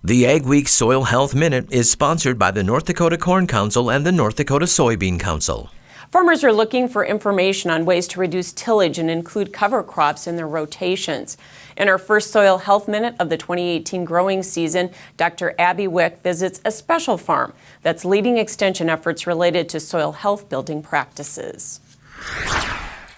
The Ag Week Soil Health Minute is sponsored by the North Dakota Corn Council and the North Dakota Soybean Council. Farmers are looking for information on ways to reduce tillage and include cover crops in their rotations. In our first Soil Health Minute of the 2018 growing season, Dr. Abbey Wick visits a special farm that's leading extension efforts related to soil health building practices.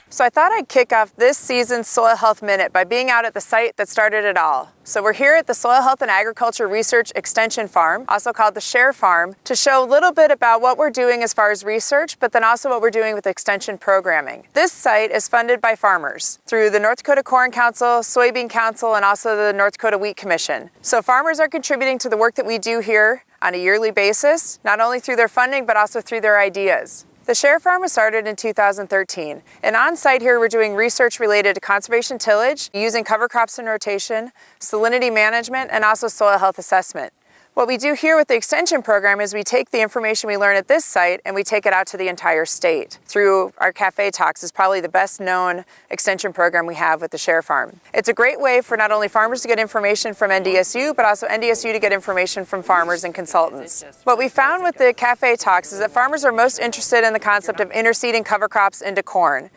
So I thought I'd kick off this season's Soil Health Minute by being out at the site that started it all. So we're here at the Soil Health and Agriculture Research Extension Farm, also called the Share Farm, to show a little bit about what we're doing as far as research, but then also what we're doing with extension programming. This site is funded by farmers through the North Dakota Corn Council, Soybean Council, and also the North Dakota Wheat Commission. So farmers are contributing to the work that we do here on a yearly basis, not only through their funding, but also through their ideas. The Share Farm was started in 2013, and on site here we're doing research related to conservation tillage, using cover crops in rotation, salinity management, and also soil health assessment. What we do here with the extension program is we take the information we learn at this site and we take it out to the entire state through our cafe talks. Is probably the best known extension program we have with the Share Farm. It's a great way for not only farmers to get information from NDSU, but also NDSU to get information from farmers and consultants. What we found with the cafe talks is that farmers are most interested in the concept of interseeding cover crops into corn.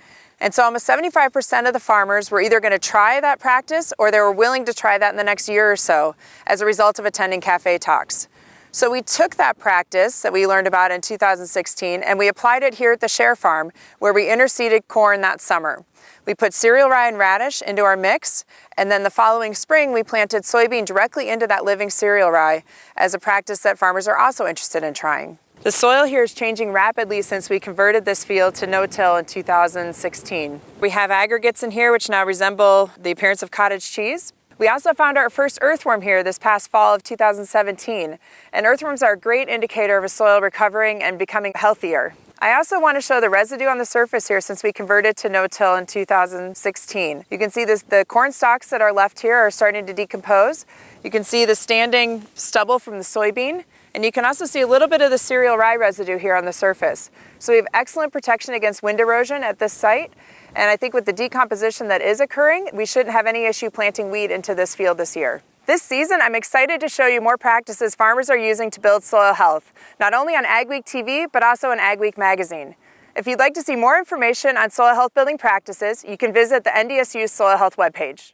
And so almost 75% of the farmers were either going to try that practice or they were willing to try that in the next year or so as a result of attending cafe talks. So we took that practice that we learned about in 2016 and we applied it here at the Share Farm, where we interseeded corn that summer. We put cereal rye and radish into our mix, and then the following spring we planted soybean directly into that living cereal rye as a practice that farmers are also interested in trying. The soil here is changing rapidly since we converted this field to no-till in 2016. We have aggregates in here which now resemble the appearance of cottage cheese. We also found our first earthworm here this past fall of 2017, and earthworms are a great indicator of a soil recovering and becoming healthier. I also want to show the residue on the surface here since we converted to no-till in 2016. You can see the corn stalks that are left here are starting to decompose. You can see the standing stubble from the soybean. And you can also see a little bit of the cereal rye residue here on the surface. So we have excellent protection against wind erosion at this site. And I think with the decomposition that is occurring, we shouldn't have any issue planting wheat into this field this year. This season, I'm excited to show you more practices farmers are using to build soil health, not only on AgweekTV, but also in Ag Week magazine. If you'd like to see more information on soil health building practices, you can visit the NDSU Soil Health webpage.